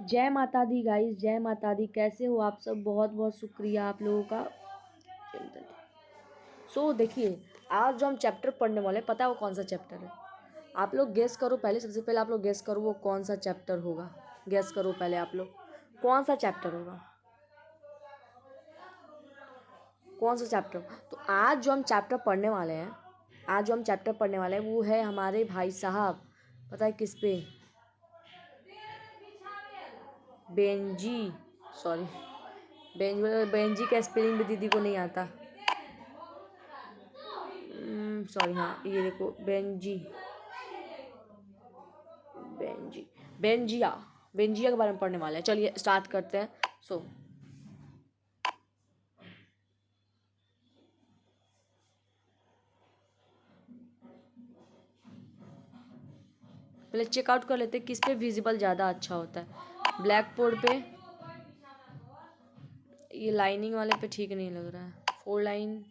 जय माता दी गाइस, जय माता दी। कैसे हो आप सब? बहुत बहुत शुक्रिया आप लोगों का। देखिए, आज जो हम चैप्टर पढ़ने वाले हैं, पता है वो कौन सा चैप्टर है? आप लोग गेस करो पहले। सबसे पहले आप लोग गेस करो वो कौन सा चैप्टर होगा। गेस करो पहले आप लोग कौन सा चैप्टर होगा, कौन सा चैप्टर। तो आज जो हम चैप्टर पढ़ने वाले हैं, वो है हमारे भाई साहब, पता है किस पे? बेंजी। सॉरी, बेंजी का स्पेलिंग भी दीदी को नहीं आता। सॉरी, हाँ ये देखो, बेंजी, बेंजिया, बेंजिया के बारे में पढ़ने वाले हैं। चलिए स्टार्ट करते हैं। पहले चेकआउट कर लेते हैं किस पे विजिबल ज़्यादा अच्छा होता है। ब्लैक बोर्ड पे, ये लाइनिंग वाले पे ठीक नहीं लग रहा है। 4 लाइन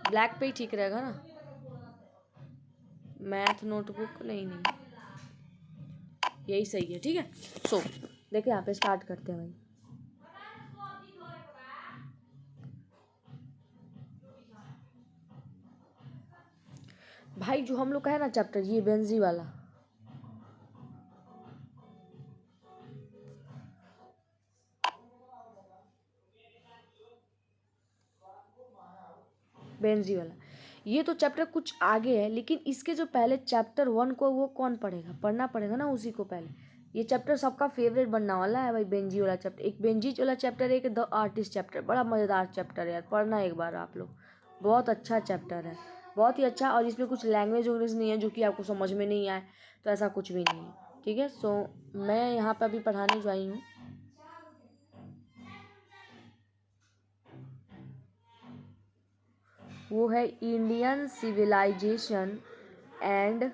ब्लैक पे ही ठीक रहेगा ना। मैथ नोटबुक नहीं, यही सही है, ठीक है। देखिए यहाँ पे स्टार्ट करते हैं भाई। भाई जो हम लोग का है ना चैप्टर, ये बेंजी वाला, बेंजी वाला, ये तो चैप्टर कुछ आगे है, लेकिन इसके जो पहले चैप्टर 1 को वो कौन पढ़ेगा? पढ़ना पड़ेगा ना उसी को पहले। ये चैप्टर सबका फेवरेट बनने वाला है भाई, बेंजी वाला चैप्टर। एक बेंजी वाला चैप्टर है, एक द आर्टिस्ट चैप्टर। बड़ा मज़ेदार चैप्टर है यार, पढ़ना एक बार आप लोग। बहुत अच्छा चैप्टर है, बहुत ही अच्छा। और इसमें कुछ लैंग्वेज वैंग्वेज नहीं है जो कि आपको समझ में नहीं आए, तो ऐसा कुछ भी नहीं है, ठीक है। मैं यहाँ पर अभी पढ़ाने जो आई हूँ, वो है इंडियन सिविलाइजेशन एंड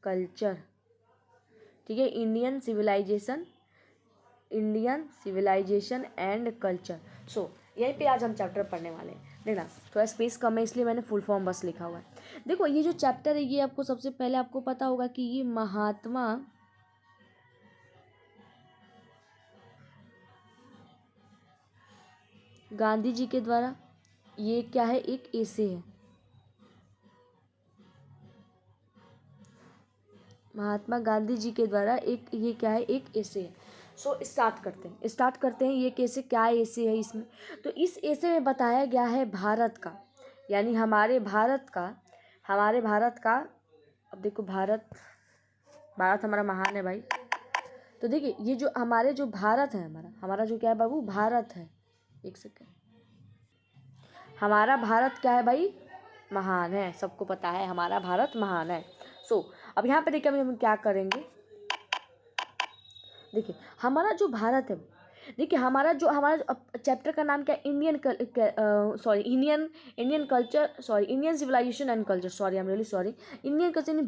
कल्चर, ठीक है। Indian civilisation and culture. यहीं पे आज हम चैप्टर पढ़ने वाले हैं। देखना थोड़ा स्पेस कम है, इसलिए मैंने फुल फॉर्म बस लिखा हुआ है। देखो ये जो चैप्टर है, ये आपको सबसे पहले आपको पता होगा कि ये महात्मा गांधी जी के द्वारा, ये क्या है, एक एसे है। महात्मा गांधी जी के द्वारा ये क्या है, एक एसे है। स्टार्ट करते हैं ये कैसे, क्या एसे है इसमें। तो इस एसे में बताया गया है भारत का, यानी हमारे भारत का। अब देखो, भारत हमारा महान है भाई। तो देखिए ये जो भारत है, हमारा जो क्या है बाबू, भारत है। एक सेकेंड, हमारा भारत क्या है भाई, महान है। सबको पता है हमारा भारत महान है। अब यहाँ पे देखिए हम क्या करेंगे। देखिए हमारा जो भारत है, देखिए हमारा चैप्टर का नाम क्या है, Indian civilisation and culture. Sorry, I am really sorry. Indian culture,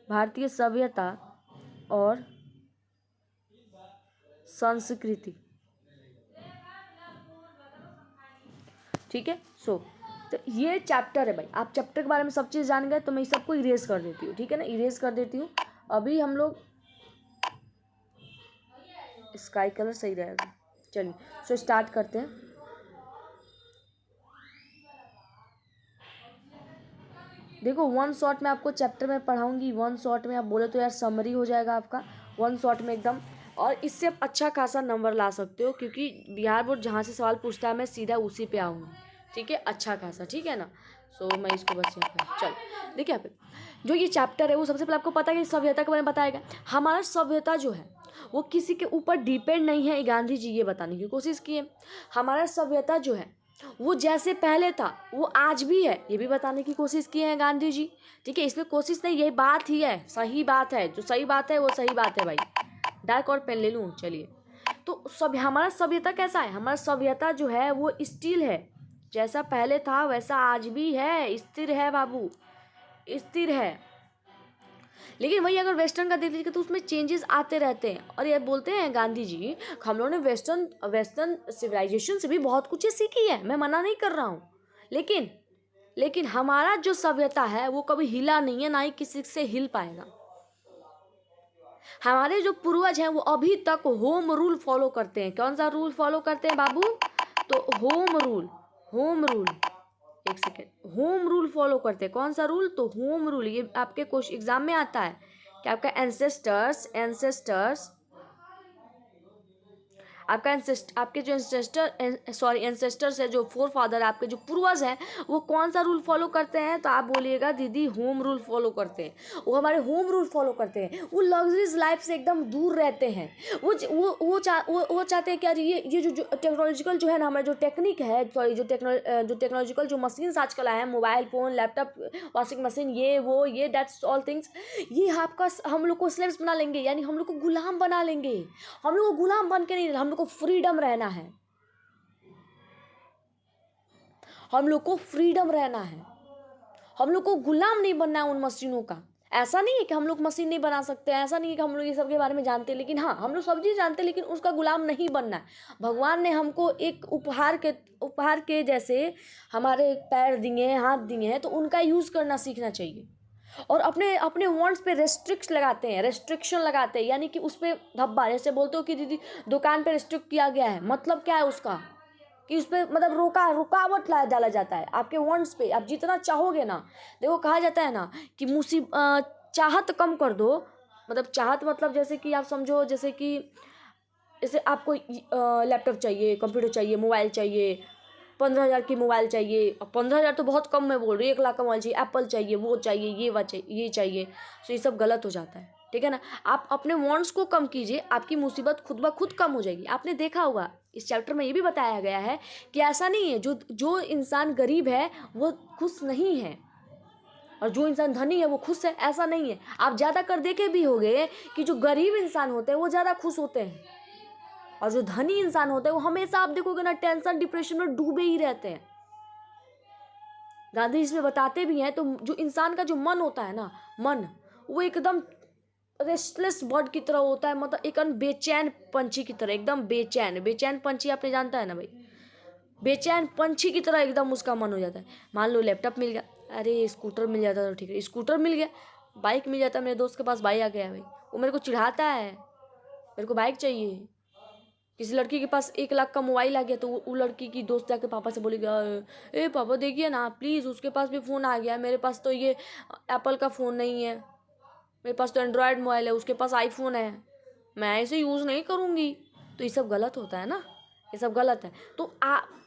भारतीय सभ्यता और संस्कृति, ठीक है। तो ये चैप्टर है भाई। आप चैप्टर के बारे में सब चीज़ जान गए, तो मैं सबको इरेज कर देती हूँ, ठीक है ना। इरेज कर देती हूँ। अभी हम लोग स्काई कलर सही रहेगा। चलिए स्टार्ट करते हैं। देखो वन शॉट में आपको चैप्टर में पढ़ाऊंगी, वन शॉट में। आप बोले तो यार समरी हो जाएगा आपका, वन शॉट में एकदम। और इससे आप अच्छा खासा नंबर ला सकते हो, क्योंकि बिहार बोर्ड जहाँ से सवाल पूछता है मैं सीधा उसी पे आऊँगी, ठीक है। अच्छा खासा, ठीक है ना। मैं इसको बस चल। देखिए यहाँ पे जो ये चैप्टर है, वो सबसे पहले आपको पता है कि सभ्यता के बारे में बताएगा। हमारा सभ्यता जो है वो किसी के ऊपर डिपेंड नहीं है, गांधी जी ये बताने की कोशिश किए। हमारा सभ्यता जो है वो जैसे पहले था वो आज भी है, ये भी बताने की कोशिश किए हैं गांधी जी, ठीक है। इसमें कोशिश नहीं, यही बात ही है, सही बात है। जो सही बात है वो सही बात है भाई। डार्क और पेन ले लूँ, चलिए। तो हमारा सभ्यता कैसा है, हमारा सभ्यता जो है वो स्टिल है, जैसा पहले था वैसा आज भी है, स्थिर है बाबू, स्थिर है। लेकिन वही अगर वेस्टर्न का देख लीजिए तो उसमें चेंजेस आते रहते हैं। और ये बोलते हैं गांधी जी, हम लोगों ने वेस्टर्न सिविलाइजेशन से भी बहुत कुछ सीखी है, मैं मना नहीं कर रहा हूँ, लेकिन लेकिन हमारा जो सभ्यता है वो कभी हिला नहीं है, ना ही किसी से हिल पाएगा। हमारे जो पूर्वज हैं वो अभी तक होम रूल फॉलो करते हैं। कौन सा रूल फॉलो करते हैं बाबू? तो होम रूल, होम रूल, एक सेकेंड, होम रूल फॉलो करते हैं। कौन सा रूल? तो होम रूल। ये आपके क्वेश्चन एग्जाम में आता है कि आपका एंसेस्टर्स आपका आपके जो एंसेस्टर्स है, जो फोर फादर, आपके जो पूर्वज हैं, वो कौन सा रूल फॉलो करते हैं? तो आप बोलिएगा दीदी होम रूल फॉलो करते हैं। वो हमारे होम रूल फॉलो करते हैं। वो लग्जरीज लाइफ से एकदम दूर रहते हैं। वो चाहते हैं कि यार ये जो टेक्नोलॉजिकल जो है ना, हमारा जो टेक्निक है, सॉरी जो टेक्नोलॉजिकल जो मशीन्स आजकल आए हैं, mobile phone, laptop, washing machine, ये दैट्स ऑल थिंग्स, ये आपका हम लोग को स्लेव्स बना लेंगे, यानी हम लोग को गुलाम बना लेंगे। हम लोग को गुलाम बन के नहीं, हम लोग को फ्रीडम रहना है। हम लोग को फ्रीडम रहना है। हम लोग को गुलाम नहीं बनना है उन मशीनों का। ऐसा नहीं है कि हम लोग मशीन नहीं बना सकते, ऐसा नहीं है कि हम लोग ये सब के बारे में जानते हैं, लेकिन हाँ, हम लोग सब चीज़ जानते हैं, लेकिन उसका गुलाम नहीं बनना है। भगवान ने हमको एक उपहार के जैसे हमारे पैर दिए हैं, हाथ दिए हैं, तो उनका यूज़ करना सीखना चाहिए। और अपने अपने वांट्स पे रेस्ट्रिक्शन लगाते हैं, यानी कि उस पर धब्बा, जैसे बोलते हो कि दीदी दुकान पे रिस्ट्रिक्ट किया गया है, मतलब क्या है उसका? कि उस पर मतलब रुकावट डाला जाता है आपके वांट्स पे। आप जितना चाहोगे ना, देखो कहा जाता है ना कि चाहत कम कर दो। मतलब चाहत मतलब जैसे कि आप समझो, जैसे आपको लैपटॉप चाहिए, कंप्यूटर चाहिए, मोबाइल चाहिए, 15,000 की मोबाइल चाहिए। अब 15,000 तो बहुत कम मैं बोल रही हूँ, 1 लाख का मोबाइल चाहिए, एप्पल चाहिए, वो चाहिए, ये चाहिए। तो ये सब गलत हो जाता है, ठीक है ना। आप अपने वांट्स को कम कीजिए, आपकी मुसीबत खुद ब खुद कम हो जाएगी। आपने देखा होगा इस चैप्टर में ये भी बताया गया है कि ऐसा नहीं है जो इंसान गरीब है वो खुश नहीं है, और जो इंसान धनी है वो खुश है, ऐसा नहीं है। आप ज़्यादा कर देखे भी होंगे कि जो गरीब इंसान होते हैं वो ज़्यादा खुश होते हैं, और जो धनी इंसान होते हैं वो हमेशा आप देखोगे ना टेंशन डिप्रेशन में डूबे ही रहते हैं। गांधी इसमें बताते भी हैं। तो जो इंसान का जो मन होता है ना, मन, वो एकदम रेस्टलेस बर्ड की तरह होता है, मतलब एक बेचैन पंछी की तरह, एकदम बेचैन पंछी आपने जानता है ना भाई, बेचैन पंछी की तरह एकदम उसका मन हो जाता है। मान लो लैपटॉप मिल गया, अरे स्कूटर मिल जाता तो ठीक है, स्कूटर मिल गया, बाइक मिल जाता, मेरे दोस्त के पास बाइक आ गया है भाई, वो मेरे को चिढ़ाता है, मेरे को बाइक चाहिए। किसी लड़की के पास 1 लाख का मोबाइल आ गया तो वो लड़की की दोस्त जाके पापा से बोलेगा, ए पापा देखिए ना प्लीज़, उसके पास भी फ़ोन आ गया, मेरे पास तो ये एप्पल का फ़ोन नहीं है, मेरे पास तो एंड्रॉयड मोबाइल है, उसके पास आईफोन है, मैं ऐसे यूज़ नहीं करूँगी। तो ये सब गलत होता है ना, ये सब गलत है। तो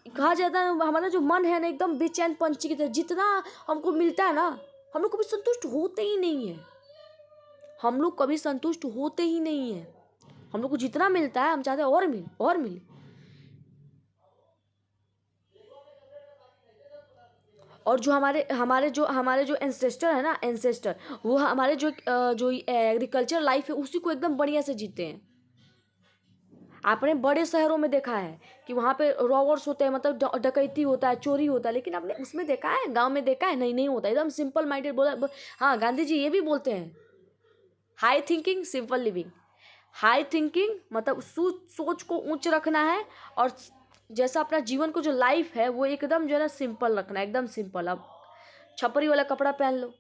कहा जाता है हमारा जो मन है ना एकदम बेचैन पंछी की तरह, जितना हमको मिलता है ना हम लोग कभी संतुष्ट होते ही नहीं है, हम लोग कभी संतुष्ट होते ही नहीं है। हम लोग को जितना मिलता है हम चाहते हैं और मिले। और जो हमारे जो एंसेस्टर है ना, वो हमारे जो एग्रीकल्चर लाइफ है उसी को एकदम बढ़िया से जीते हैं। आपने बड़े शहरों में देखा है कि वहाँ पे रॉबर्स होते हैं, मतलब डकैती होता है, चोरी होता है, लेकिन आपने उसमें देखा है, गांव में देखा है? नहीं होता, एकदम सिंपल माइंडेड। हाँ, गांधी जी ये भी बोलते हैं, high thinking simple living. High thinking मतलब सोच को ऊंच रखना है, और जैसा अपना जीवन को जो लाइफ है वो एकदम जो है ना सिंपल रखना है, एकदम सिंपल। अब छपरी वाला कपड़ा पहन लो,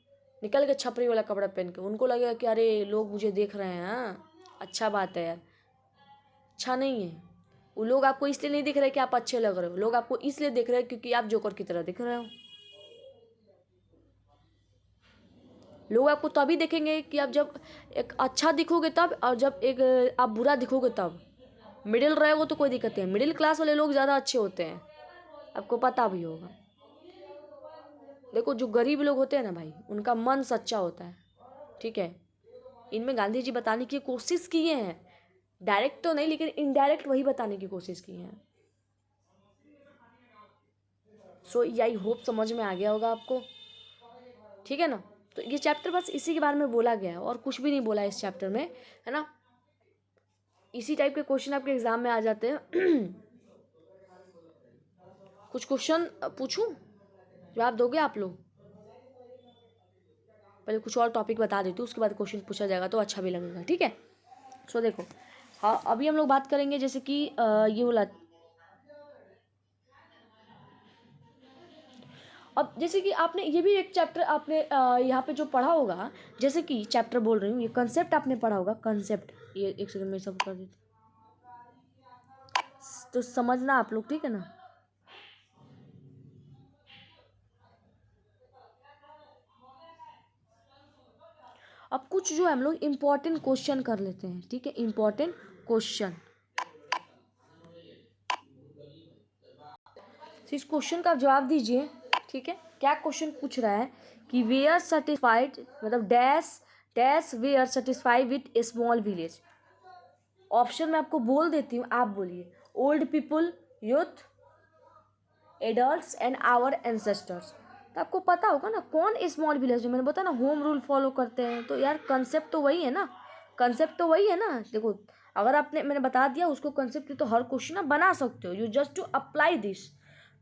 निकल के छपरी वाला कपड़ा पहन के, उनको लगेगा कि अरे लोग मुझे देख रहे हैं, हाँ अच्छा बात है यार, अच्छा नहीं है। वो लोग आपको इसलिए नहीं दिख रहे कि आप अच्छे लग रहे हो, लोग आपको इसलिए देख रहे हैं क्योंकि आप जोकर की तरह दिख रहे हो। लोग आपको तभी देखेंगे कि आप जब एक अच्छा दिखोगे तब, और जब एक आप बुरा दिखोगे तब। मिडिल रहे हो तो कोई दिक्कत नहीं है, मिडिल क्लास वाले लोग ज़्यादा अच्छे होते हैं, आपको पता भी होगा। देखो जो गरीब लोग होते हैं ना भाई, उनका मन सच्चा होता है, ठीक है। इनमें गांधी जी बताने की कोशिश किए हैं, डायरेक्ट तो नहीं लेकिन इनडायरेक्ट वही बताने की कोशिश की है। सो आई होप समझ में आ गया होगा आपको, ठीक है ना। तो ये चैप्टर बस इसी के बारे में बोला गया है, और कुछ भी नहीं बोला है इस चैप्टर में, है ना। इसी टाइप के क्वेश्चन आपके एग्जाम में आ जाते हैं। कुछ क्वेश्चन पूछूं, जवाब दोगे आप लोग? पहले कुछ और टॉपिक बता देती हूँ, उसके बाद क्वेश्चन पूछा जाएगा तो अच्छा भी लगेगा, ठीक है। सो देखो, हाँ अभी हम लोग बात करेंगे जैसे कि ये बोला अब जैसे कि आपने ये भी एक चैप्टर आपने यहाँ पे जो पढ़ा होगा, जैसे कि चैप्टर बोल रही हूँ, ये कंसेप्ट आपने पढ़ा होगा, कंसेप्ट, ये एक सेकंड में सब कर देती तो समझना आप लोग, ठीक है ना। अब कुछ जो हम लोग इम्पोर्टेंट क्वेश्चन कर लेते हैं, ठीक है, इम्पोर्टेंट क्वेश्चन। इस क्वेश्चन का आप जवाब दीजिए, ठीक है। क्या क्वेश्चन पूछ रहा है कि वे आर सेटिस्फाइड, मतलब dash dash we are satisfied with a small village. Option मैं आपको बोल देती हूँ, आप बोलिए। Old people, youth, adults and our ancestors. तो आपको पता होगा ना कौन स्मॉल विलेज में, मैंने बताया ना होम रूल फॉलो करते हैं, तो यार कंसेप्ट तो वही है ना, कंसेप्ट तो वही है ना। देखो अगर आपने, मैंने बता दिया उसको कंसेप्ट, तो हर क्वेश्चन आप बना सकते हो, you just to apply this.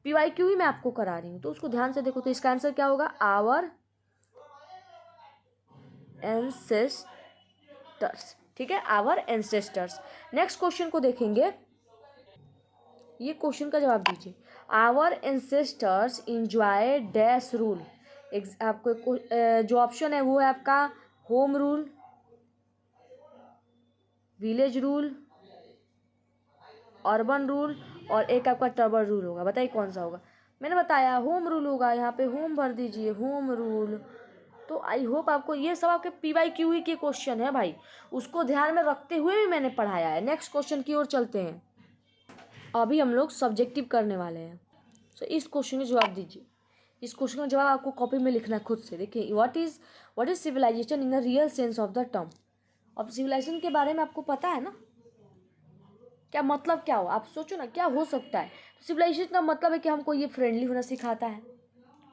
PYQ ही मैं आपको करा रही हूँ, तो उसको ध्यान से देखो। तो इसका आंसर क्या होगा, आवर एंसेस्टर्स, ठीक है, आवर एंसेस्टर्स। नेक्स्ट क्वेश्चन को देखेंगे, ये क्वेश्चन का जवाब दीजिए। Our ancestors enjoy dash rule. आपको जो ऑप्शन है वो है आपका home rule, village rule, urban rule, और एक आपका टर्बन रूल होगा। बताइए कौन सा होगा। मैंने बताया होम रूल होगा, यहाँ पे होम भर दीजिए, होम रूल। तो आई होप आपको ये सब आपके PYQ ही के क्वेश्चन है भाई, उसको ध्यान में रखते हुए भी मैंने पढ़ाया है। नेक्स्ट क्वेश्चन की ओर चलते हैं, अभी हम लोग सब्जेक्टिव करने वाले हैं। तो इस क्वेश्चन का जवाब दीजिए। इस क्वेश्चन का जवाब आपको कॉपी में लिखना है खुद से। देखिए, what is civilisation in the real sense of the term. अब सिविलाइजेशन के बारे में आपको पता है ना, क्या मतलब क्या हो, आप सोचो ना क्या हो सकता है। तो सिविलाइजेशन का मतलब है कि हमको ये फ्रेंडली होना सिखाता है,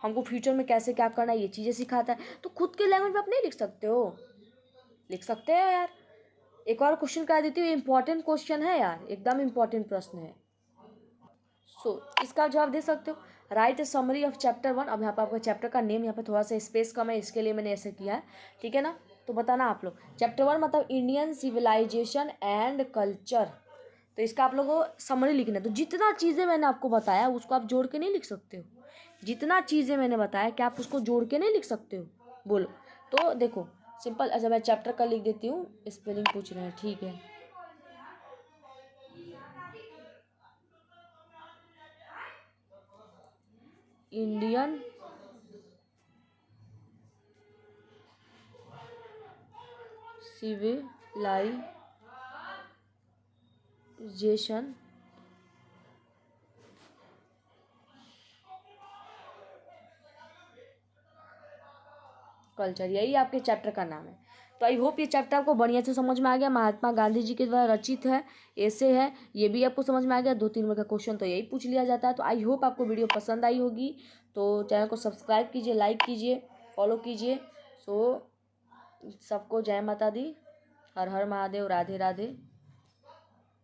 हमको फ्यूचर में कैसे क्या करना है ये चीज़ें सिखाता है। तो खुद के लैंग्वेज में आप नहीं लिख सकते हो, लिख सकते हैं यार। एक और क्वेश्चन करा देती हूँ, इंपॉर्टेंट क्वेश्चन है यार, एकदम इंपॉर्टेंट प्रश्न है। इसका जवाब दे सकते हो। Right summary of chapter 1। अब यहाँ पर आपका चैप्टर का नेम, यहाँ पे थोड़ा सा स्पेस कम है, इसके लिए मैंने ऐसे किया है, ठीक है ना। तो बताना आप लोग, चैप्टर 1 मतलब इंडियन सिविलाइजेशन एंड कल्चर। तो इसका आप लोगों को समरी लिखना है। तो जितना चीज़ें मैंने आपको बताया उसको आप जोड़ के नहीं लिख सकते हो, जितना चीज़ें मैंने बताया क्या आप उसको जोड़ के नहीं लिख सकते हो, बोलो। तो देखो सिंपल, अच्छा मैं चैप्टर का लिख देती हूँ, स्पेलिंग पूछ रहे हैं, ठीक है। इंडियन सिविलाइजेशन कल्चर, यही आपके चैप्टर का नाम है। तो आई होप ये चैप्टर आपको बढ़िया से समझ में आ गया। महात्मा गांधी जी के द्वारा रचित है, ऐसे है, ये भी आपको समझ में आ गया। 2-3 नंबर का क्वेश्चन तो यही पूछ लिया जाता है। तो आई होप आपको वीडियो पसंद आई होगी। तो चैनल को सब्सक्राइब कीजिए, लाइक कीजिए, फॉलो कीजिए। सो सबको जय माता दी, हर हर महादेव, राधे राधे।